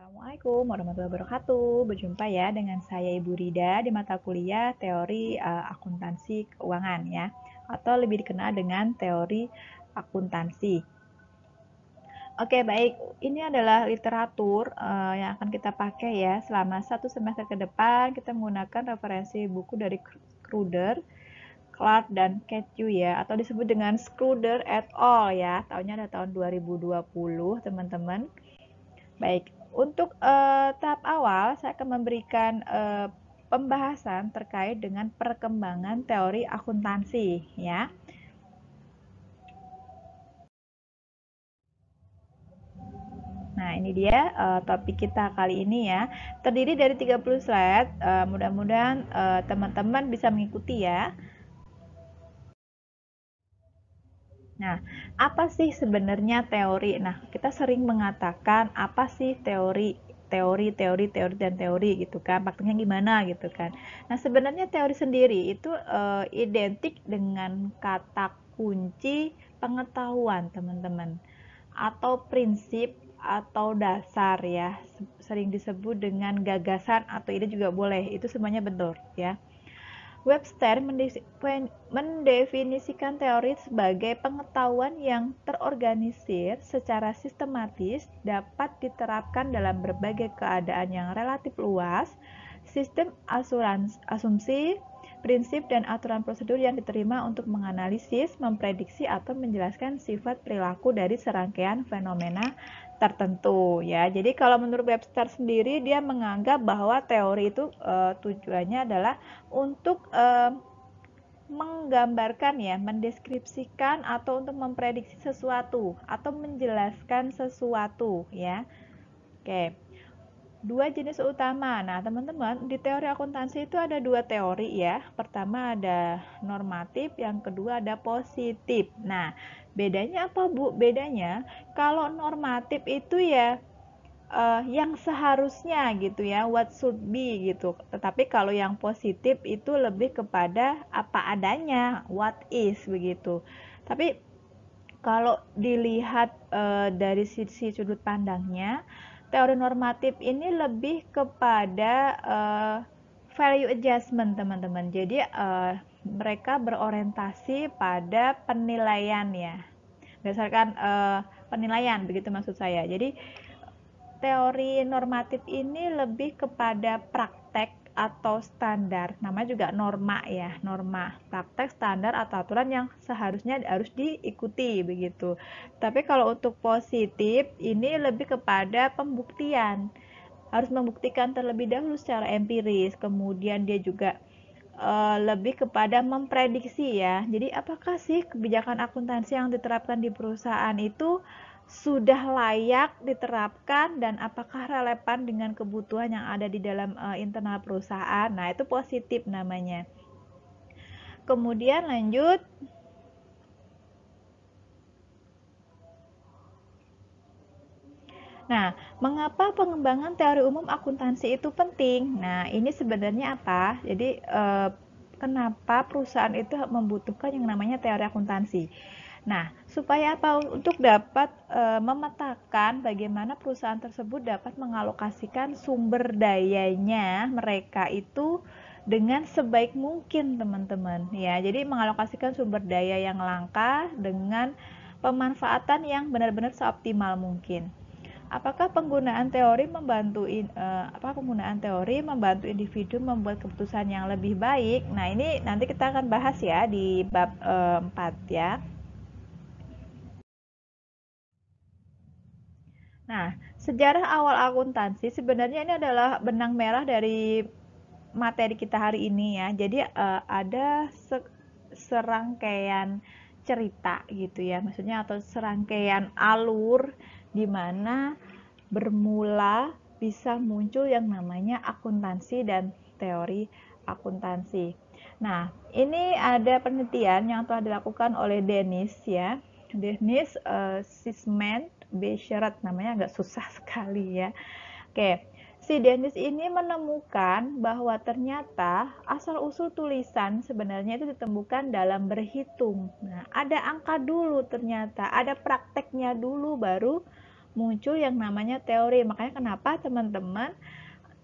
Assalamualaikum warahmatullahi wabarakatuh. Berjumpa ya dengan saya Ibu Rida di mata kuliah teori akuntansi keuangan ya, atau lebih dikenal dengan teori akuntansi. Oke, baik. Ini adalah literatur yang akan kita pakai ya selama satu semester ke depan. Kita menggunakan referensi buku dari Kruder, Clark, dan Ketu ya, atau disebut dengan Kruder et al. Ya. Tahunnya ada tahun 2020, teman-teman. Baik, untuk tahap awal saya akan memberikan pembahasan terkait dengan perkembangan teori akuntansi ya. Nah, ini dia topik kita kali ini ya. Terdiri dari 30 slide. Mudah-mudahan teman-teman bisa mengikuti ya. Nah, apa sih sebenarnya teori? Nah, kita sering mengatakan apa sih teori, teori, dan teori gitu kan. Pakainya gimana gitu kan. Nah, sebenarnya teori sendiri itu identik dengan kata kunci pengetahuan, teman-teman. Atau prinsip atau dasar ya. Sering disebut dengan gagasan atau ide juga boleh. Itu semuanya betul ya. Webster mendefinisikan teori sebagai pengetahuan yang terorganisir secara sistematis, dapat diterapkan dalam berbagai keadaan yang relatif luas, sistem asumsi, prinsip, dan aturan prosedur yang diterima untuk menganalisis, memprediksi, atau menjelaskan sifat perilaku dari serangkaian fenomena tertentu ya. Jadi kalau menurut Webster sendiri dia menganggap bahwa teori itu tujuannya adalah untuk menggambarkan ya, mendeskripsikan atau untuk memprediksi sesuatu atau menjelaskan sesuatu ya. Oke. Dua jenis utama. Nah, teman-teman, di teori akuntansi itu ada dua teori ya. Pertama ada normatif, yang kedua ada positif. Nah, bedanya apa, Bu? Bedanya kalau normatif itu ya yang seharusnya gitu ya, what should be gitu. Tetapi kalau yang positif itu lebih kepada apa adanya, what is begitu. Tapi kalau dilihat dari sisi sudut pandangnya, teori normatif ini lebih kepada value adjustment, teman-teman. Jadi mereka berorientasi pada penilaian ya, berdasarkan penilaian begitu maksud saya. Jadi teori normatif ini lebih kepada praktek atau standar. Namanya juga norma ya, norma, praktek, standar atau aturan yang seharusnya harus diikuti begitu. Tapi kalau untuk positif ini lebih kepada pembuktian. Harus membuktikan terlebih dahulu secara empiris, kemudian dia juga lebih kepada memprediksi ya. Jadi apakah sih kebijakan akuntansi yang diterapkan di perusahaan itu sudah layak diterapkan dan apakah relevan dengan kebutuhan yang ada di dalam internal perusahaan? Nah, itu positif namanya. Kemudian lanjut. Nah, mengapa pengembangan teori umum akuntansi itu penting? Nah, ini sebenarnya apa? Jadi, kenapa perusahaan itu membutuhkan yang namanya teori akuntansi? Nah, supaya apa? Untuk dapat memetakan bagaimana perusahaan tersebut dapat mengalokasikan sumber dayanya mereka itu dengan sebaik mungkin, teman-teman. Ya, jadi mengalokasikan sumber daya yang langka dengan pemanfaatan yang benar-benar seoptimal mungkin. Apakah penggunaan teori membantu individu membuat keputusan yang lebih baik? Nah, ini nanti kita akan bahas ya di bab 4 ya. Nah, sejarah awal akuntansi sebenarnya ini adalah benang merah dari materi kita hari ini ya. Jadi ada serangkaian cerita gitu ya, maksudnya atau serangkaian alur di mana bermula bisa muncul yang namanya akuntansi dan teori akuntansi. Nah, ini ada penelitian yang telah dilakukan oleh Dennis ya. Dennis Sisman Bescheret, namanya agak susah sekali ya. Oke, si Dennis ini menemukan bahwa ternyata asal-usul tulisan sebenarnya itu ditemukan dalam berhitung. Nah, ada angka dulu ternyata, ada prakteknya dulu baru muncul yang namanya teori. Makanya kenapa teman-teman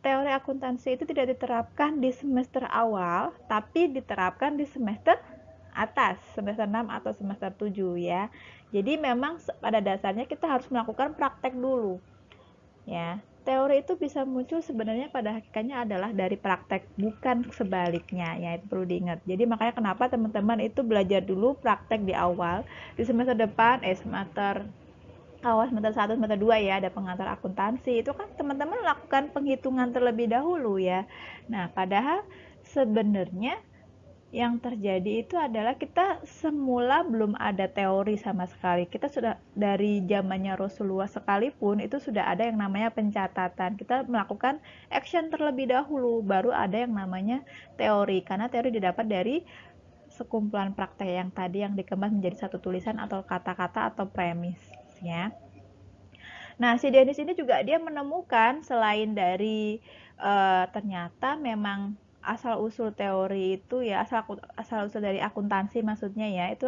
teori akuntansi itu tidak diterapkan di semester awal, tapi diterapkan di semester atas, semester 6 atau semester 7 ya. Jadi memang pada dasarnya kita harus melakukan praktek dulu. Ya, teori itu bisa muncul sebenarnya pada hakikatnya adalah dari praktek, bukan sebaliknya. Ya, itu perlu diingat. Jadi makanya kenapa teman-teman itu belajar dulu praktek di awal, di semester depan, semester awal semester 1, semester 2 ya, ada pengantar akuntansi. Itu kan teman-teman lakukan penghitungan terlebih dahulu ya. Nah, padahal sebenarnya yang terjadi itu adalah kita semula belum ada teori sama sekali. Kita sudah dari zamannya Rasulullah sekalipun itu sudah ada yang namanya pencatatan. Kita melakukan action terlebih dahulu, baru ada yang namanya teori. Karena teori didapat dari sekumpulan praktek yang tadi yang dikemas menjadi satu tulisan atau kata-kata atau premis ya. Nah, si Dennis ini juga dia menemukan selain dari ternyata memang asal usul teori itu ya asal usul dari akuntansi maksudnya ya itu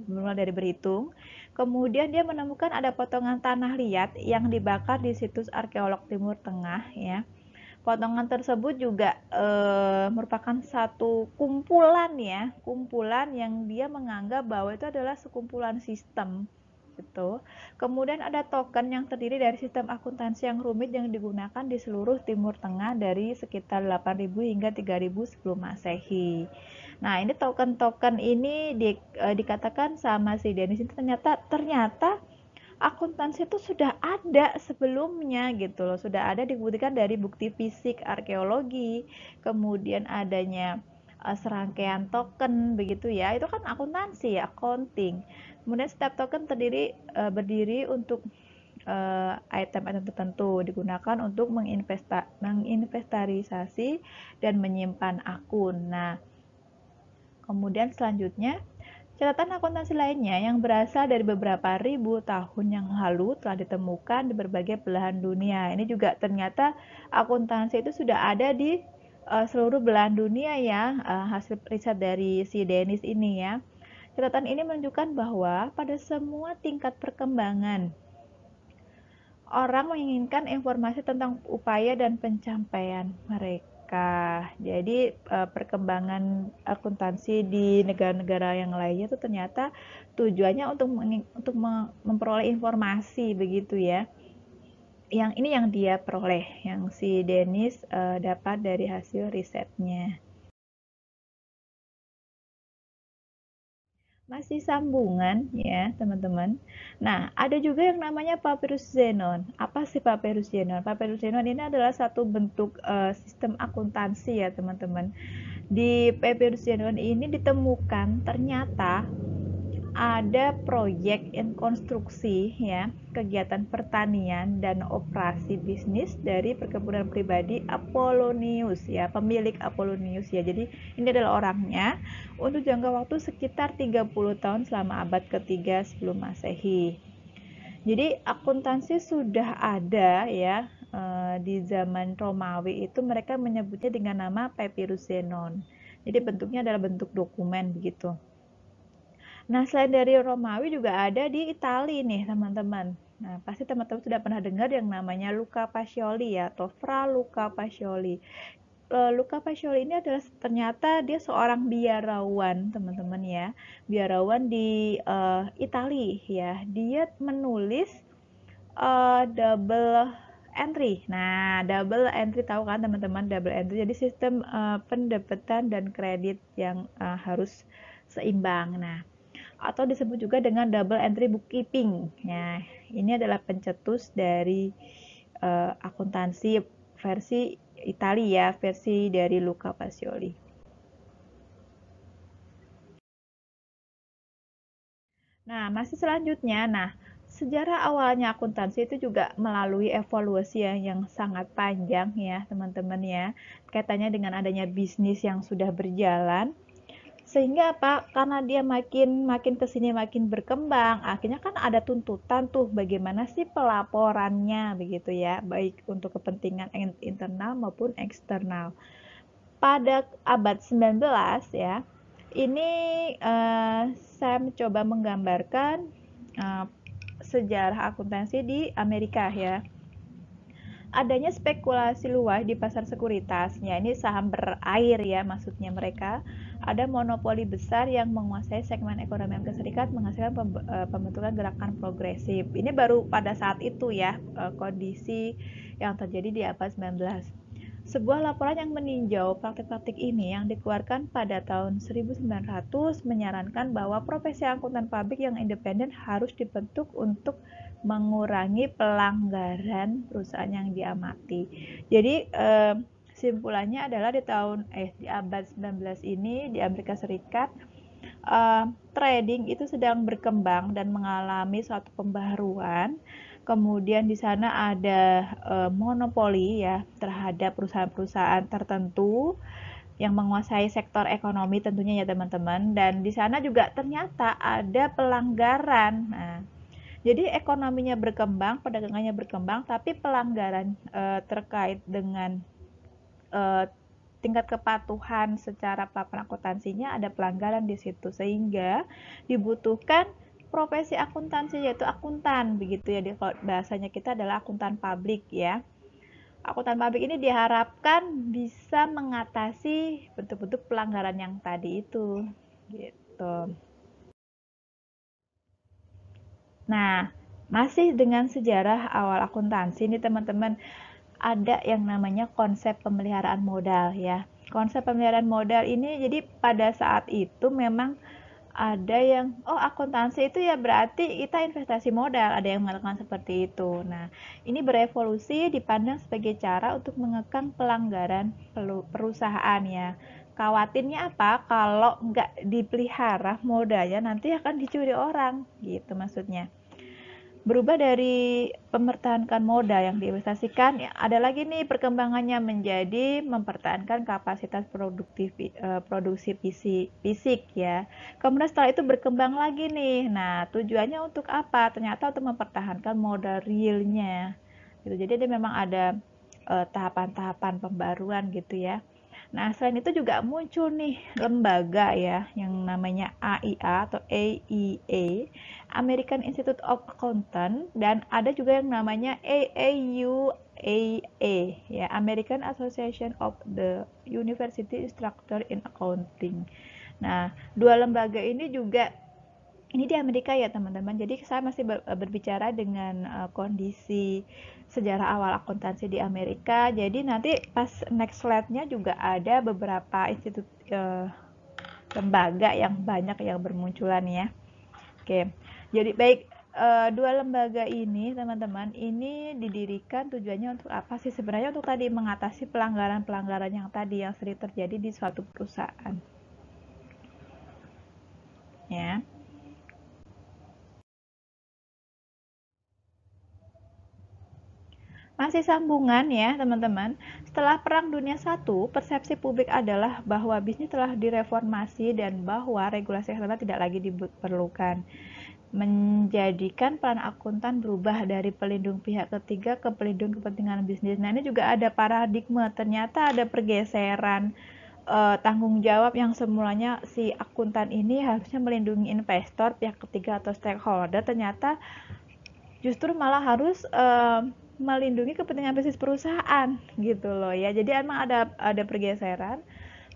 bermula dari berhitung. Kemudian dia menemukan ada potongan tanah liat yang dibakar di situs arkeolog Timur Tengah ya. Potongan tersebut juga merupakan satu kumpulan ya, kumpulan yang dia menganggap bahwa itu adalah sekumpulan sistem gitu. Kemudian ada token yang terdiri dari sistem akuntansi yang rumit yang digunakan di seluruh Timur Tengah dari sekitar 8.000 hingga 3.000 sebelum Masehi. Nah, ini token-token ini dikatakan sama si Dennis itu ternyata akuntansi itu sudah ada sebelumnya gitu loh, sudah ada dibuktikan dari bukti fisik arkeologi, kemudian adanya serangkaian token begitu ya, itu kan akuntansi ya, accounting. Kemudian setiap token berdiri untuk item-item tertentu digunakan untuk menginventarisasi dan menyimpan akun. Nah, kemudian selanjutnya catatan akuntansi lainnya yang berasal dari beberapa ribu tahun yang lalu telah ditemukan di berbagai belahan dunia. Ini juga ternyata akuntansi itu sudah ada di seluruh belahan dunia ya, hasil riset dari si Dennis ini ya. Catatan ini menunjukkan bahwa pada semua tingkat perkembangan, orang menginginkan informasi tentang upaya dan pencapaian mereka. Jadi perkembangan akuntansi di negara-negara yang lainnya itu ternyata tujuannya untuk memperoleh informasi begitu ya. Yang ini yang dia peroleh, yang si Dennis dapat dari hasil risetnya. Masih sambungan ya teman-teman. Nah, ada juga yang namanya papyrus Zenon. Apa sih papyrus Zenon? Papyrus Zenon ini adalah satu bentuk sistem akuntansi ya teman-teman. Di papyrus Zenon ini ditemukan ternyata ada proyek dan konstruksi ya, kegiatan pertanian dan operasi bisnis dari perkebunan pribadi Apollonius ya, pemilik Apollonius ya. Jadi ini adalah orangnya untuk jangka waktu sekitar 30 tahun selama abad ketiga sebelum Masehi. Jadi akuntansi sudah ada ya di zaman Romawi itu mereka menyebutnya dengan nama Papyrus Zenon. Jadi bentuknya adalah bentuk dokumen begitu. Nah, selain dari Romawi juga ada di Italia nih, teman-teman. Nah, pasti teman-teman sudah pernah dengar yang namanya Luca Pacioli ya, atau Fra Luca Pacioli. Luca Pacioli ini adalah ternyata dia seorang biarawan, teman-teman ya. Biarawan di Italia ya. Dia menulis double entry. Nah, double entry tahu kan teman-teman double entry. Jadi sistem pendapatan dan kredit yang harus seimbang. Nah, atau disebut juga dengan double entry bookkeeping. Nah, ini adalah pencetus dari akuntansi versi Italia, versi dari Luca Pacioli. Nah, masih selanjutnya, sejarah awalnya akuntansi itu juga melalui evolusi yang sangat panjang ya, teman-teman ya. Kaitannya dengan adanya bisnis yang sudah berjalan, sehingga apa? Karena dia makin makin kesini makin berkembang, akhirnya kan ada tuntutan tuh bagaimana sih pelaporannya begitu ya, baik untuk kepentingan internal maupun eksternal. Pada abad 19 ya, ini saya mencoba menggambarkan sejarah akuntansi di Amerika ya. Adanya spekulasi luas di pasar sekuritas, ya ini saham berair ya maksudnya mereka. Ada monopoli besar yang menguasai segmen ekonomi Amerika Serikat menghasilkan pembentukan gerakan progresif. Ini baru pada saat itu ya kondisi yang terjadi di abad 19. Sebuah laporan yang meninjau praktik-praktik ini yang dikeluarkan pada tahun 1900 menyarankan bahwa profesi akuntan publik yang independen harus dibentuk untuk mengurangi pelanggaran perusahaan yang diamati. Jadi simpulannya adalah di abad 19 ini di Amerika Serikat trading itu sedang berkembang dan mengalami suatu pembaharuan. Kemudian di sana ada monopoli ya terhadap perusahaan-perusahaan tertentu yang menguasai sektor ekonomi tentunya ya teman-teman. Dan di sana juga ternyata ada pelanggaran. Nah, jadi ekonominya berkembang, perdagangannya berkembang, tapi pelanggaran terkait dengan tingkat kepatuhan secara pelaporan akuntansinya ada pelanggaran di situ sehingga dibutuhkan profesi akuntansi yaitu akuntan begitu ya, bahasanya kita adalah akuntan publik ya. Akuntan publik ini diharapkan bisa mengatasi bentuk-bentuk pelanggaran yang tadi itu gitu. Nah, masih dengan sejarah awal akuntansi ini teman-teman, ada yang namanya konsep pemeliharaan modal ya. Konsep pemeliharaan modal ini jadi pada saat itu memang ada yang akuntansi itu ya berarti kita investasi modal, ada yang mengatakan seperti itu. Nah, ini berevolusi dipandang sebagai cara untuk mengekang pelanggaran perusahaan ya. Khawatirnya apa? Kalau nggak dipelihara modalnya nanti akan dicuri orang gitu maksudnya. Berubah dari mempertahankan modal yang diinvestasikan, ya, ada lagi nih perkembangannya menjadi mempertahankan kapasitas produksi fisik ya. Kemudian setelah itu berkembang lagi nih. Nah, tujuannya untuk apa? Ternyata untuk mempertahankan modal realnya. Gitu. Jadi dia memang ada tahapan-tahapan pembaruan gitu ya. Nah, selain itu juga muncul nih lembaga ya yang namanya AIA atau AEA, American Institute of Accountant, dan ada juga yang namanya AAUAA ya, American Association of the University Instructor in Accounting. Nah, dua lembaga ini juga ini di Amerika ya teman-teman. Jadi saya masih berbicara dengan kondisi sejarah awal akuntansi di Amerika. Jadi nanti pas next slide-nya juga ada beberapa institut lembaga yang banyak yang bermunculan ya. Oke. Jadi baik, dua lembaga ini teman-teman ini didirikan tujuannya untuk apa sih sebenarnya? Untuk tadi mengatasi pelanggaran-pelanggaran yang tadi yang sering terjadi di suatu perusahaan. Ya. Masih sambungan ya teman-teman. Setelah Perang Dunia I, persepsi publik adalah bahwa bisnis telah direformasi dan bahwa regulasi eksternal tidak lagi diperlukan. Menjadikan peran akuntan berubah dari pelindung pihak ketiga ke pelindung kepentingan bisnis. Nah, ini juga ada paradigma, ternyata ada pergeseran tanggung jawab yang semulanya si akuntan ini harusnya melindungi investor, pihak ketiga atau stakeholder, ternyata justru malah harus melindungi kepentingan bisnis perusahaan gitu loh ya. Jadi emang ada pergeseran.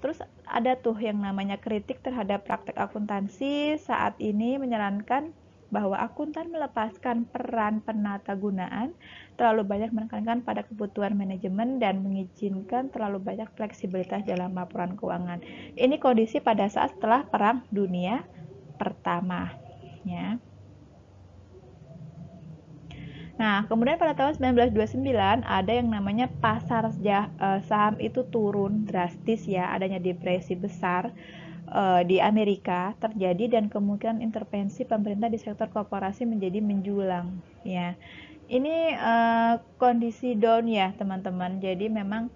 Terus ada tuh yang namanya kritik terhadap praktek akuntansi saat ini menyarankan bahwa akuntan melepaskan peran penata gunaan, terlalu banyak menekankan pada kebutuhan manajemen dan mengizinkan terlalu banyak fleksibilitas dalam laporan keuangan. Ini kondisi pada saat setelah Perang Dunia Pertama ya. Nah, kemudian pada tahun 1929 ada yang namanya pasar saham itu turun drastis ya, adanya depresi besar di Amerika terjadi dan kemungkinan intervensi pemerintah di sektor korporasi menjadi menjulang ya. Ini kondisi down ya teman-teman. Jadi memang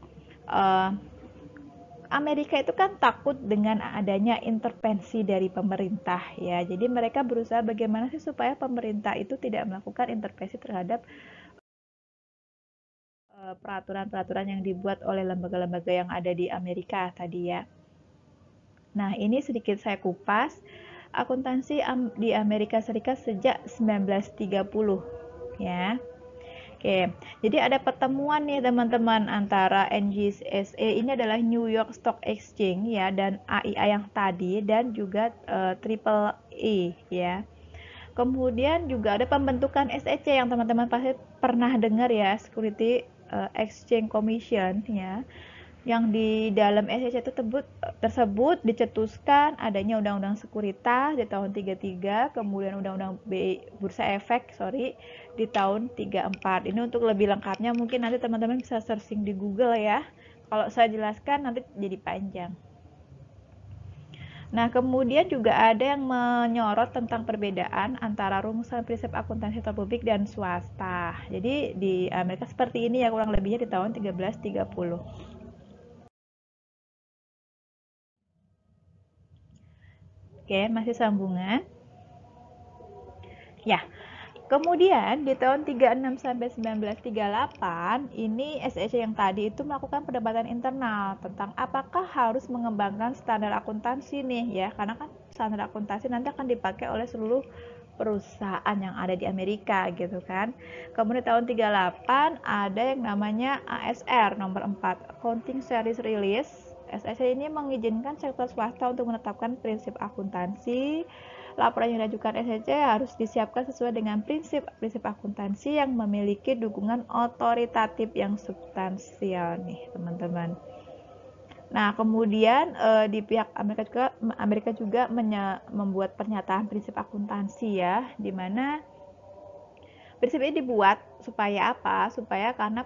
Amerika itu kan takut dengan adanya intervensi dari pemerintah ya. Jadi mereka berusaha bagaimana sih supaya pemerintah itu tidak melakukan intervensi terhadap peraturan-peraturan yang dibuat oleh lembaga-lembaga yang ada di Amerika tadi ya. Nah, ini sedikit saya kupas akuntansi di Amerika Serikat sejak 1930 ya. Oke, jadi ada pertemuan nih teman-teman antara NYSE ini adalah New York Stock Exchange ya, dan AIA yang tadi, dan juga Triple E ya. Kemudian juga ada pembentukan SEC yang teman-teman pasti pernah dengar ya, Security Exchange Commission ya, yang di dalam SEC tersebut dicetuskan adanya Undang-Undang Sekuritas di tahun 33, kemudian Undang-Undang Bursa Efek di tahun 34. Ini untuk lebih lengkapnya mungkin nanti teman-teman bisa searching di Google ya. Kalau saya jelaskan nanti jadi panjang. Nah, kemudian juga ada yang menyorot tentang perbedaan antara rumusan prinsip akuntansi publik dan swasta. Jadi di Amerika seperti ini ya kurang lebihnya di tahun 1330. Oke, masih sambungan. Ya, kemudian di tahun 36 sampai 1938 ini SEC yang tadi itu melakukan perdebatan internal tentang apakah harus mengembangkan standar akuntansi nih ya, karena kan standar akuntansi nanti akan dipakai oleh seluruh perusahaan yang ada di Amerika gitu kan. Kemudian tahun 38 ada yang namanya ASR nomor 4, Accounting Service Release. SEC ini mengizinkan sektor swasta untuk menetapkan prinsip akuntansi. Laporan yang diajukan SEC harus disiapkan sesuai dengan prinsip-prinsip akuntansi yang memiliki dukungan otoritatif yang substansial nih teman-teman. Nah, kemudian di pihak Amerika juga membuat pernyataan prinsip akuntansi ya, di mana prinsip ini dibuat supaya apa? Supaya karena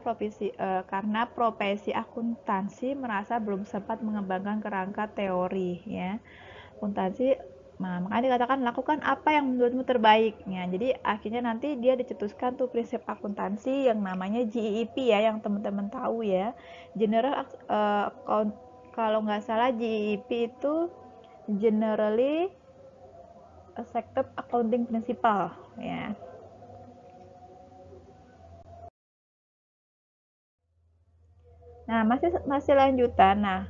profesi akuntansi merasa belum sempat mengembangkan kerangka teori ya. Akuntansi, nah makanya dikatakan lakukan apa yang menurutmu terbaik ya. Jadi akhirnya nanti dia dicetuskan tuh prinsip akuntansi yang namanya GEP ya, yang teman-teman tahu ya. Kalau nggak salah GEP itu Generally Accepted Accounting Principle ya. Nah, masih lanjutan. Nah,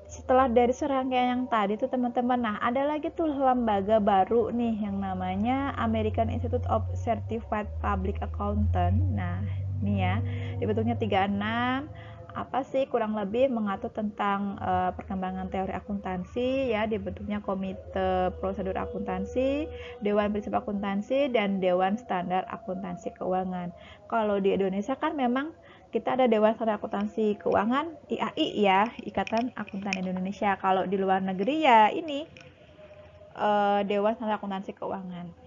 setelah dari serangkaian yang tadi tuh teman-teman, nah ada lagi tuh lembaga baru nih yang namanya American Institute of Certified Public Accountant. Nah, ini ya, dibentuknya 36, apa sih kurang lebih mengatur tentang perkembangan teori akuntansi ya, dibentuknya Komite Prosedur Akuntansi, Dewan Prinsip Akuntansi, dan Dewan Standar Akuntansi Keuangan. Kalau di Indonesia kan memang kita ada Dewan Standar Akuntansi Keuangan, IAI ya, Ikatan Akuntan Indonesia. Kalau di luar negeri ya ini Dewan Standar Akuntansi Keuangan.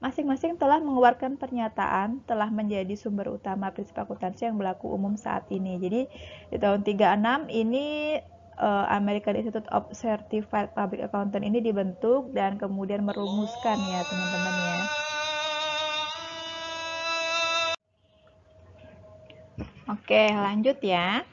Masing-masing telah mengeluarkan pernyataan telah menjadi sumber utama prinsip akuntansi yang berlaku umum saat ini. Jadi di tahun 36 ini American Institute of Certified Public Accountant ini dibentuk dan kemudian merumuskan ya teman-teman ya. Oke, lanjut ya.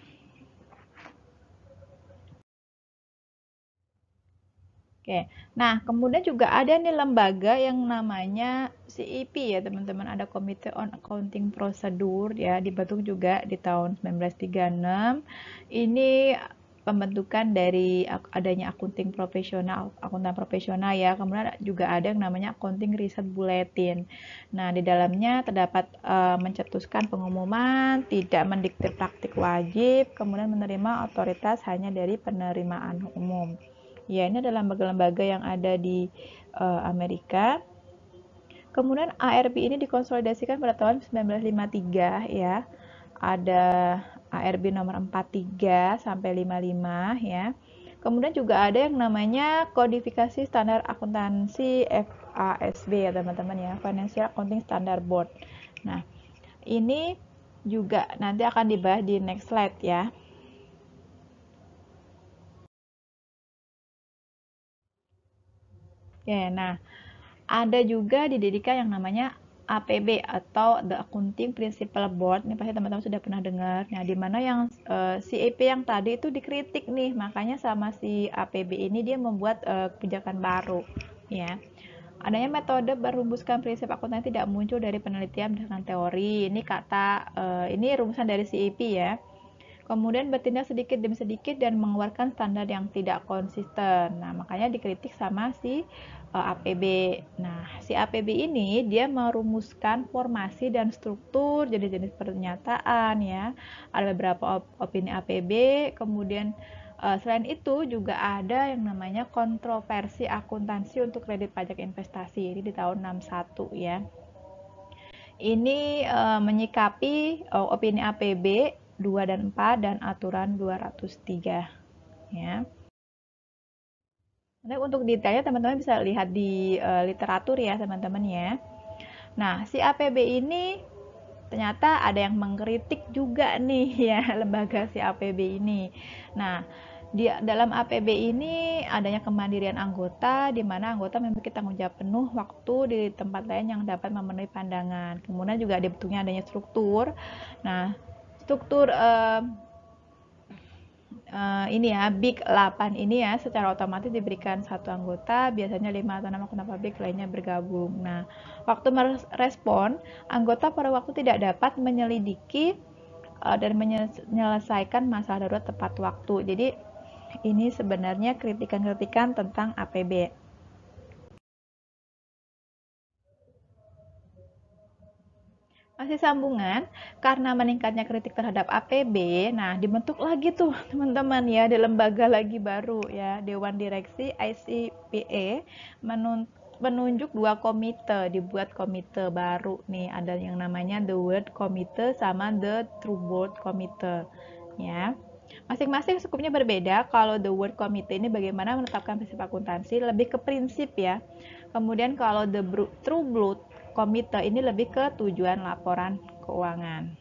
Oke, nah kemudian juga ada nih lembaga yang namanya CEP ya teman-teman, ada Committee on Accounting Procedure ya, dibentuk juga di tahun 1936. Ini pembentukan dari adanya akuntan profesional ya, kemudian juga ada yang namanya Accounting Research Bulletin. Nah, di dalamnya terdapat mencetuskan pengumuman, tidak mendikte praktik wajib, kemudian menerima otoritas hanya dari penerimaan umum. Ya, ini adalah lembaga-lembaga yang ada di Amerika. Kemudian ARB ini dikonsolidasikan pada tahun 1953 ya. Ada ARB nomor 43 sampai 55 ya. Kemudian juga ada yang namanya kodifikasi standar akuntansi FASB ya teman-teman ya, Financial Accounting Standard Board. Nah, ini juga nanti akan dibahas di next slide ya. Oke, nah ada juga didirikan yang namanya APB atau The Accounting Principles Board. Ini pasti teman-teman sudah pernah dengar. Nah, di mana yang CAP yang tadi itu dikritik nih, makanya sama si APB ini dia membuat kebijakan baru, ya. Adanya metode merumuskan prinsip akuntansi tidak muncul dari penelitian berdasarkan teori. Ini rumusan dari CAP ya. kemudian bertindak sedikit demi sedikit dan mengeluarkan standar yang tidak konsisten. Nah, makanya dikritik sama si APB. Nah, si APB ini dia merumuskan formasi dan struktur jenis-jenis pernyataan ya. Ada beberapa opini APB, kemudian selain itu juga ada yang namanya kontroversi akuntansi untuk kredit pajak investasi. Ini di tahun 61 ya. Ini menyikapi opini APB 2 dan 4 dan aturan 203 ya. Nah, untuk detailnya teman-teman bisa lihat di literatur ya teman-teman ya. Nah, si APB ini ternyata ada yang mengkritik juga nih ya lembaga si APB ini. Nah, di dalam APB ini adanya kemandirian anggota, di mana anggota memiliki tanggung jawab penuh waktu di tempat lain yang dapat memenuhi pandangan. Kemudian juga dibutuhkan adanya struktur. Nah, struktur ini ya, Big 8 ini ya secara otomatis diberikan satu anggota, biasanya 5 atau 6 anggota publik lainnya bergabung. Nah, waktu merespon, anggota pada waktu tidak dapat menyelidiki dan menyelesaikan masalah darurat tepat waktu. Jadi ini sebenarnya kritikan-kritikan tentang APB. Masih sambungan, karena meningkatnya kritik terhadap APB, nah dibentuk lagi tuh teman-teman ya, di lembaga lagi baru ya, Dewan Direksi ICPE menunjuk 2 komite, dibuat komite baru nih, ada yang namanya The World Committee sama The True Board Committee ya. Masing-masing skupnya berbeda. Kalau The World Committee ini bagaimana menetapkan prinsip akuntansi, lebih ke prinsip ya. Kemudian kalau The True Blood Komite ini lebih ke tujuan laporan keuangan.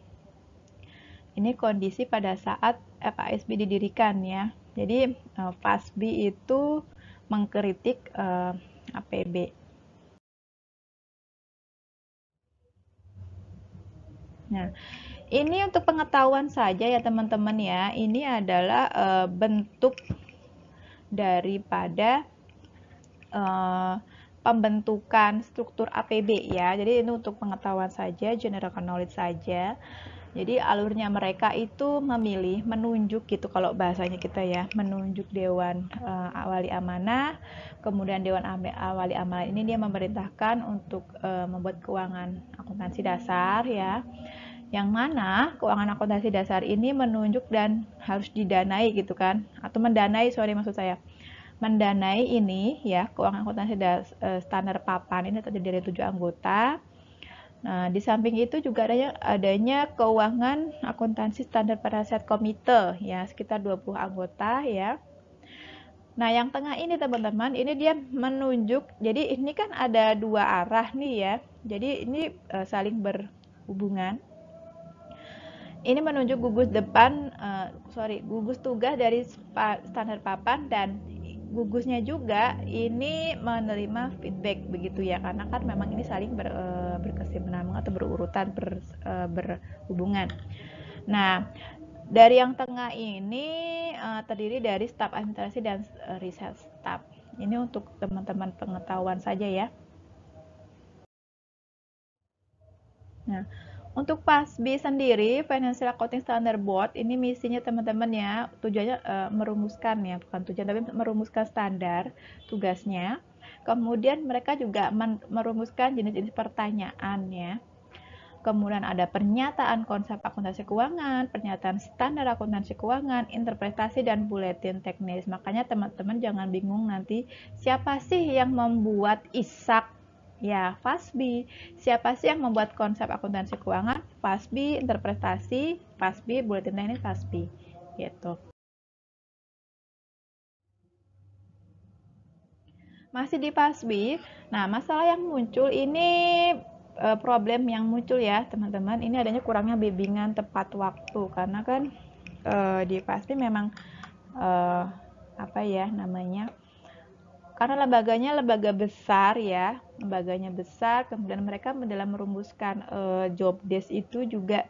Ini kondisi pada saat FASB didirikan ya. Jadi FASB itu mengkritik APB. Nah, ini untuk pengetahuan saja ya teman-teman ya. Ini adalah bentuk daripada pembentukan struktur APB ya. Jadi ini untuk pengetahuan saja, general knowledge saja. Jadi alurnya mereka itu menunjuk gitu kalau bahasanya kita ya, menunjuk Dewan Wali Amanah, kemudian Dewan Wali Amanah ini dia memerintahkan untuk membuat keuangan akuntansi dasar ya. Yang mana keuangan akuntansi dasar ini menunjuk dan harus didanai gitu kan, atau mendanai, maksud saya mendanai ini ya keuangan akuntansi standar papan ini terdiri dari 7 anggota. Nah, di samping itu juga adanya keuangan akuntansi standar penasihat komite ya sekitar 20 anggota ya. Nah, yang tengah ini teman-teman, ini dia menunjuk. Jadi ini kan ada 2 arah nih ya. Jadi ini saling berhubungan. Ini menunjuk gugus gugus tugas dari standar papan, dan gugusnya juga ini menerima feedback begitu ya, karena kan memang ini saling berkesinambungan atau berurutan berhubungan. Nah, dari yang tengah ini terdiri dari staf administrasi dan riset staff. Ini untuk teman-teman pengetahuan saja ya. Nah, untuk FASB sendiri, Financial Accounting Standard Board, ini misinya teman-teman ya, tujuannya merumuskan ya, bukan tujuan tapi merumuskan standar tugasnya. Kemudian mereka juga merumuskan jenis-jenis pertanyaan ya. Kemudian ada pernyataan konsep akuntansi keuangan, pernyataan standar akuntansi keuangan, interpretasi, dan buletin teknis. Makanya teman-teman jangan bingung nanti siapa sih yang membuat ISAK ya, FASB. Siapa sih yang membuat konsep akuntansi keuangan? FASB, interpretasi, FASB, buletin teknis, FASB. Gitu. Masih di FASB. Nah, masalah yang muncul ini problem yang muncul ya, teman-teman. Ini adanya kurangnya bimbingan tepat waktu karena kan di FASB memang apa ya namanya? Karena lembaga besar ya, lembaganya besar, kemudian mereka dalam merumuskan job desk itu juga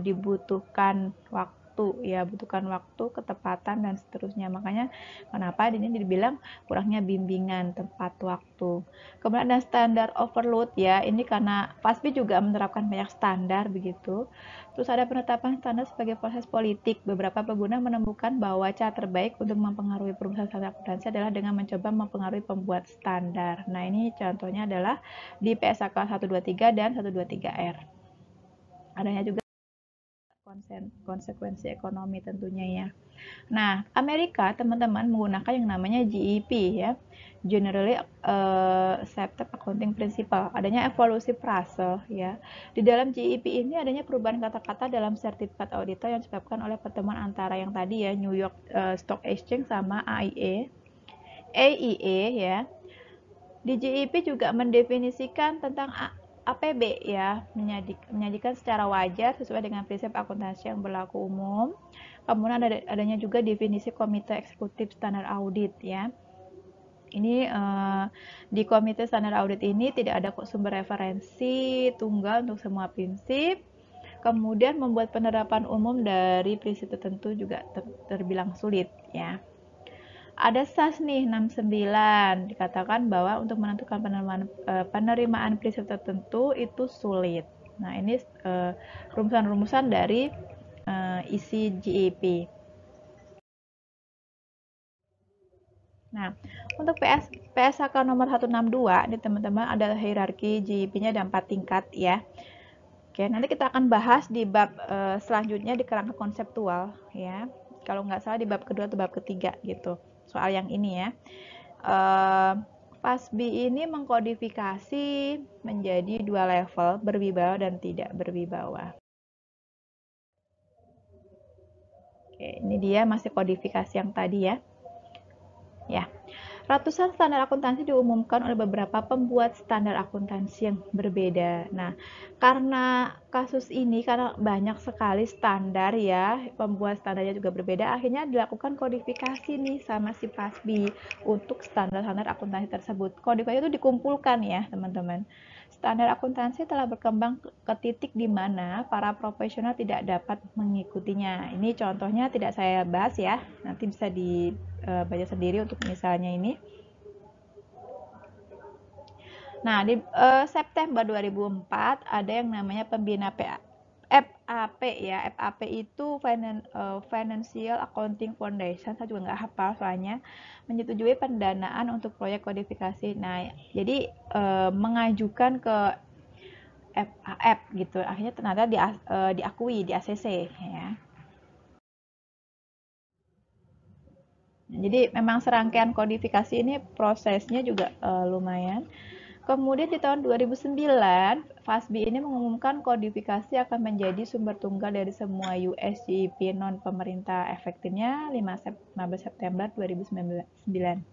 dibutuhkan waktu waktu, ya, butuhkan waktu, ketepatan, dan seterusnya. Makanya kenapa ini dibilang kurangnya bimbingan tepat waktu. Kemudian ada standar overload, ya, ini karena FASB juga menerapkan banyak standar begitu. Terus ada penetapan standar sebagai proses politik. Beberapa pengguna menemukan bahwa cara terbaik untuk mempengaruhi perumusan standar akuntansi adalah dengan mencoba mempengaruhi pembuat standar. Nah, ini contohnya adalah di PSAK 123 dan 123R. Adanya juga konsekuensi ekonomi tentunya, ya. Nah, Amerika teman-teman menggunakan yang namanya GEP, ya, Generally Accepted Accounting Principle. Adanya evolusi frase, ya. Di dalam GEP ini adanya perubahan kata-kata dalam sertifikat auditor yang disebabkan oleh pertemuan antara yang tadi, ya, New York Stock Exchange sama AIE, ya. Di GEP juga mendefinisikan tentang APB, ya, menyajikan secara wajar sesuai dengan prinsip akuntansi yang berlaku umum. Kemudian adanya juga definisi Komite Eksekutif Standar Audit, ya. Ini di Komite Standar Audit ini tidak ada sumber referensi tunggal untuk semua prinsip. Kemudian membuat penerapan umum dari prinsip tertentu juga terbilang sulit, ya. Ada SAS nih 69, dikatakan bahwa untuk menentukan penerimaan prinsip tertentu itu sulit. Nah, ini rumusan-rumusan dari isi GEP. Nah, untuk PSAK nomor 162, ini teman-teman ada hierarki GEP-nya ada 4 tingkat, ya. Oke, nanti kita akan bahas di bab selanjutnya di kerangka konseptual, ya. Kalau nggak salah di bab kedua atau bab ketiga gitu. Soal yang ini, ya. FASB ini mengkodifikasi menjadi 2 level, berwibawa dan tidak berwibawa. Oke, ini dia masih kodifikasi yang tadi, ya. Ya. Ratusan standar akuntansi diumumkan oleh beberapa pembuat standar akuntansi yang berbeda. Nah, karena kasus ini, karena banyak sekali standar, ya, pembuat standarnya juga berbeda, akhirnya dilakukan kodifikasi nih sama si FASB untuk standar-standar akuntansi tersebut. Kodifikasi itu dikumpulkan, ya, teman-teman. Standar akuntansi telah berkembang ke titik di mana para profesional tidak dapat mengikutinya. Ini contohnya tidak saya bahas, ya. Nanti bisa dibaca sendiri untuk misalnya ini. Nah, di September 2004 ada yang namanya pembina FAP, ya. FAP itu Financial Accounting Foundation. Saya juga nggak hafal soalnya. Menyetujui pendanaan untuk proyek kodifikasi. Nah, jadi mengajukan ke FAF gitu. Akhirnya ternyata diakui di ACC, ya. Jadi memang serangkaian kodifikasi ini prosesnya juga lumayan. Kemudian di tahun 2009, FASB ini mengumumkan kodifikasi akan menjadi sumber tunggal dari semua US GEP non-pemerintah, efektifnya 15 September 2009.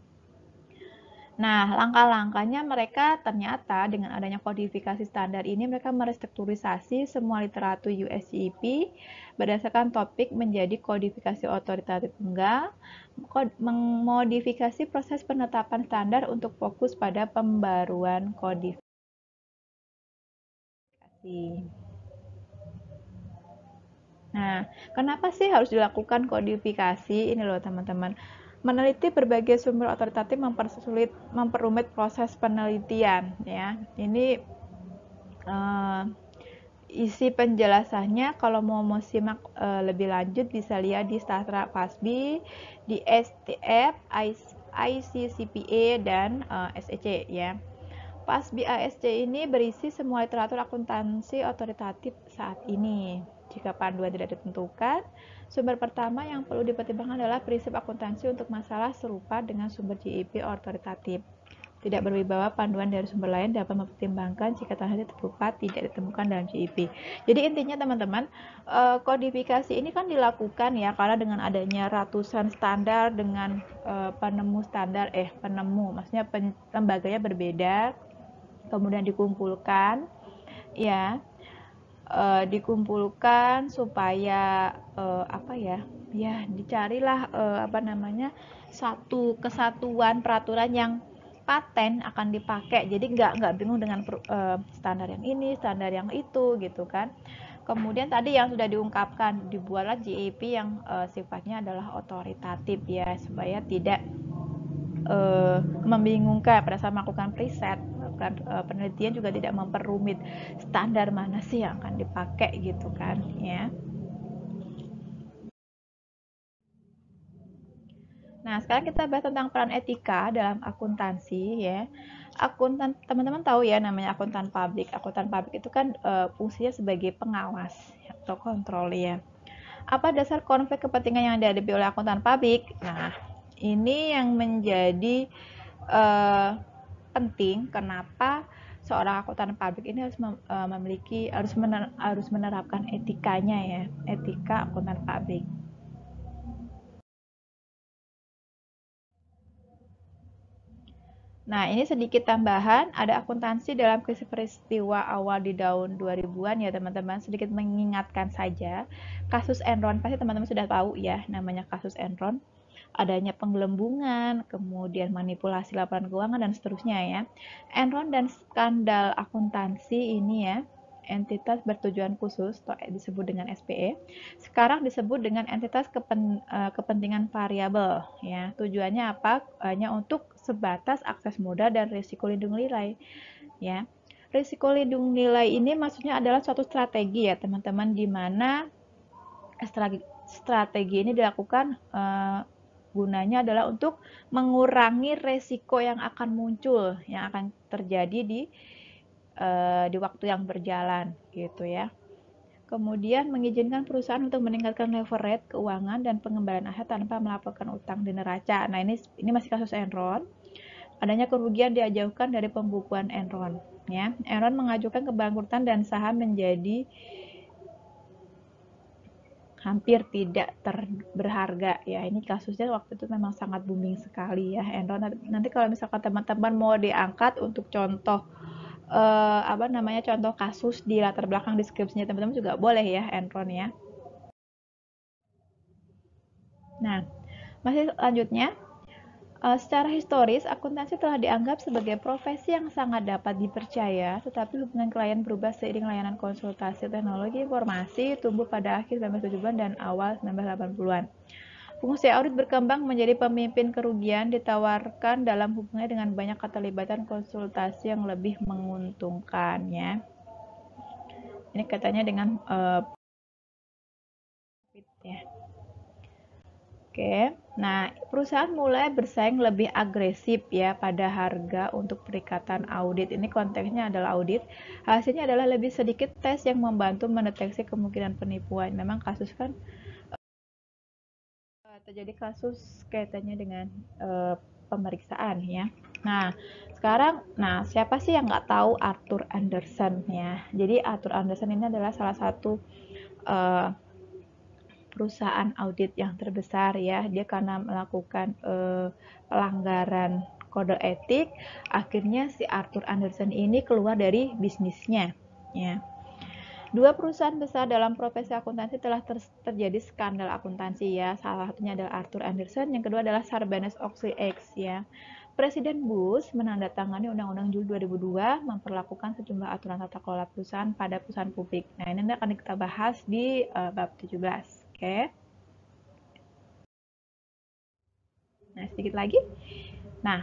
Nah, langkah-langkahnya mereka ternyata dengan adanya kodifikasi standar ini, mereka merestrukturisasi semua literatur US GEP berdasarkan topik menjadi kodifikasi otoritatif tunggal, memodifikasi proses penetapan standar untuk fokus pada pembaruan kodifikasi. Nah, kenapa sih harus dilakukan kodifikasi? Ini loh teman-teman. Meneliti berbagai sumber otoritatif memperumit proses penelitian, ya. Ini isi penjelasannya kalau mau simak lebih lanjut bisa lihat di Sastra FASB, di STF, ICCPA dan SEC, ya. FASB ASC ini berisi semua literatur akuntansi otoritatif saat ini. Jika panduan tidak ditentukan, sumber pertama yang perlu dipertimbangkan adalah prinsip akuntansi untuk masalah serupa dengan sumber GEP otoritatif. Tidak berwibawa panduan dari sumber lain dapat mempertimbangkan jika transaksi terupa tidak ditemukan dalam GEP. Jadi intinya teman-teman, kodifikasi ini kan dilakukan, ya, karena dengan adanya ratusan standar dengan maksudnya lembaganya berbeda, kemudian dikumpulkan, ya, dikumpulkan supaya dicarilah satu kesatuan peraturan yang paten akan dipakai. Jadi nggak bingung dengan standar yang ini, standar yang itu, gitu kan. Kemudian tadi yang sudah diungkapkan, dibuatlah GAP yang sifatnya adalah otoritatif ya, supaya tidak membingungkan pada saat melakukan preset, penelitian juga tidak memperumit standar mana sih yang akan dipakai gitu kan ya. Nah, sekarang kita bahas tentang peran etika dalam akuntansi ya. Teman-teman tahu ya namanya akuntan publik. Akuntan publik itu kan fungsinya sebagai pengawas atau kontrol ya. Apa dasar konflik kepentingan yang dihadapi oleh akuntan publik? Nah, ini yang menjadi penting kenapa seorang akuntan publik ini harus menerapkan etikanya ya, etika akuntan publik. Nah, ini sedikit tambahan, ada akuntansi dalam krisis peristiwa awal di tahun 2000-an ya teman-teman, sedikit mengingatkan saja. Kasus Enron, pasti teman-teman sudah tahu ya, namanya kasus Enron. Adanya penggelembungan, kemudian manipulasi laporan keuangan, dan seterusnya ya. Enron dan skandal akuntansi ini ya, entitas bertujuan khusus atau disebut dengan SPE, sekarang disebut dengan entitas kepentingan variabel ya. Tujuannya apa? Hanya untuk sebatas akses modal dan risiko lindung nilai ya. Risiko lindung nilai ini maksudnya adalah suatu strategi ya teman-teman, di mana strategi ini dilakukan gunanya adalah untuk mengurangi resiko yang akan muncul, yang akan terjadi di waktu yang berjalan gitu ya. Kemudian mengizinkan perusahaan untuk meningkatkan leverage keuangan dan pengembalian aset tanpa melaporkan utang di neraca. Nah, ini masih kasus Enron. Adanya kerugian dijauhkan dari pembukuan Enron ya. Enron mengajukan kebangkrutan dan saham menjadi hampir tidak berharga ya. Ini kasusnya waktu itu memang sangat booming sekali ya Enron. Nanti kalau misalkan teman-teman mau diangkat untuk contoh contoh kasus di latar belakang deskripsinya teman-teman juga boleh ya Enron ya. Nah, masih lanjutnya, secara historis akuntansi telah dianggap sebagai profesi yang sangat dapat dipercaya, tetapi hubungan klien berubah seiring layanan konsultasi teknologi informasi tumbuh pada akhir 1970-an dan awal 1980-an. Fungsi audit berkembang menjadi pemimpin kerugian ditawarkan dalam hubungannya dengan banyak keterlibatan konsultasi yang lebih menguntungkan ya. Ini katanya dengan ya. Oke, nah perusahaan mulai bersaing lebih agresif ya pada harga untuk perikatan audit. Ini konteksnya adalah audit. Hasilnya adalah lebih sedikit tes yang membantu mendeteksi kemungkinan penipuan. Memang kasus kan terjadi kasus kaitannya dengan pemeriksaan ya. Nah, sekarang, siapa sih yang nggak tahu Arthur Andersen ya? Jadi Arthur Andersen ini adalah salah satu perusahaan audit yang terbesar ya. Dia karena melakukan pelanggaran kode etik, akhirnya si Arthur Andersen ini keluar dari bisnisnya ya. Dua perusahaan besar dalam profesi akuntansi telah terjadi skandal akuntansi ya. Salah satunya adalah Arthur Andersen, yang kedua adalah Sarbanes-Oxley Act ya. Presiden Bush menandatangani Undang-Undang Juli 2002 memperlakukan sejumlah aturan tata kelola perusahaan pada perusahaan publik. Nah, ini akan kita bahas di bab 17. Oke. Nah, sedikit lagi. Nah,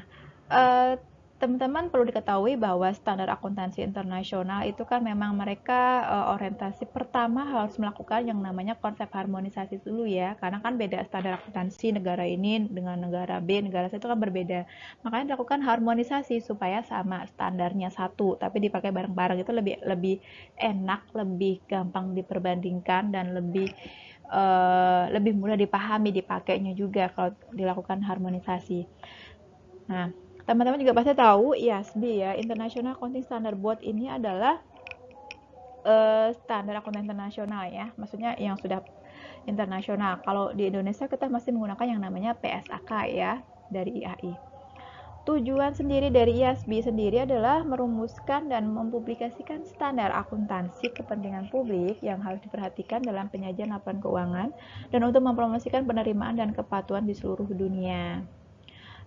teman-teman perlu diketahui bahwa standar akuntansi internasional itu kan memang mereka orientasi pertama harus melakukan yang namanya konsep harmonisasi dulu ya, karena kan beda standar akuntansi negara ini dengan negara B, negara C itu kan berbeda. Makanya dilakukan harmonisasi supaya sama standarnya satu, tapi dipakai bareng-bareng itu lebih enak, lebih gampang diperbandingkan dan lebih mudah dipahami dipakainya juga kalau dilakukan harmonisasi. Nah, teman-teman juga pasti tahu IASB ya, International Accounting Standard Board ini adalah standar akuntan internasional ya, maksudnya yang sudah internasional. Kalau di Indonesia kita masih menggunakan yang namanya PSAK ya, dari IAI. Tujuan sendiri dari IASB sendiri adalah merumuskan dan mempublikasikan standar akuntansi kepentingan publik yang harus diperhatikan dalam penyajian laporan keuangan dan untuk mempromosikan penerimaan dan kepatuhan di seluruh dunia.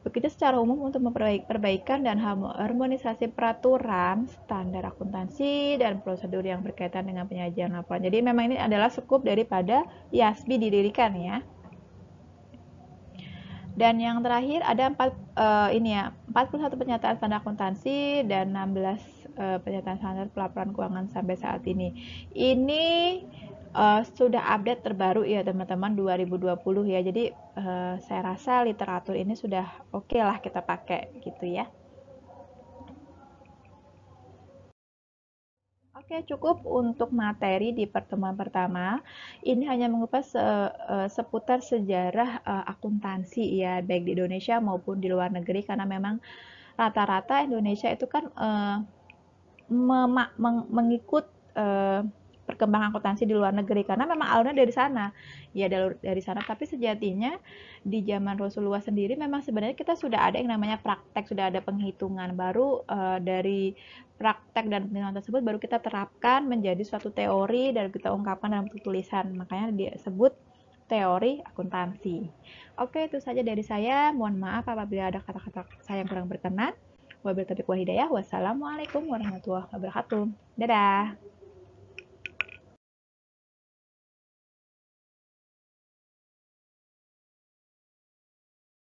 Begitu secara umum untuk perbaikan dan harmonisasi peraturan, standar akuntansi, dan prosedur yang berkaitan dengan penyajian laporan. Jadi memang ini adalah skup daripada IASB didirikan ya. Dan yang terakhir ada 41 pernyataan standar akuntansi dan 16 pernyataan standar pelaporan keuangan sampai saat ini. Ini sudah update terbaru ya teman-teman 2020 ya. Jadi saya rasa literatur ini sudah oke lah kita pakai gitu ya. Oke, cukup untuk materi di pertemuan pertama. Ini hanya mengupas seputar sejarah akuntansi ya, baik di Indonesia maupun di luar negeri, karena memang rata-rata Indonesia itu kan mengikut perkembangan akuntansi di luar negeri karena memang alurnya dari sana ya, dari sana. Tapi sejatinya di zaman Rasulullah sendiri memang sebenarnya kita sudah ada yang namanya praktek, sudah ada penghitungan baru. Dari praktek dan penghitungan tersebut baru kita terapkan menjadi suatu teori dan kita ungkapkan dalam tulisan, makanya disebut teori akuntansi. Oke, itu saja dari saya. Mohon maaf apabila ada kata-kata saya yang kurang berkenan. Wabillahi taufiq wal hidayah. Wassalamualaikum warahmatullahi wabarakatuh. Dadah.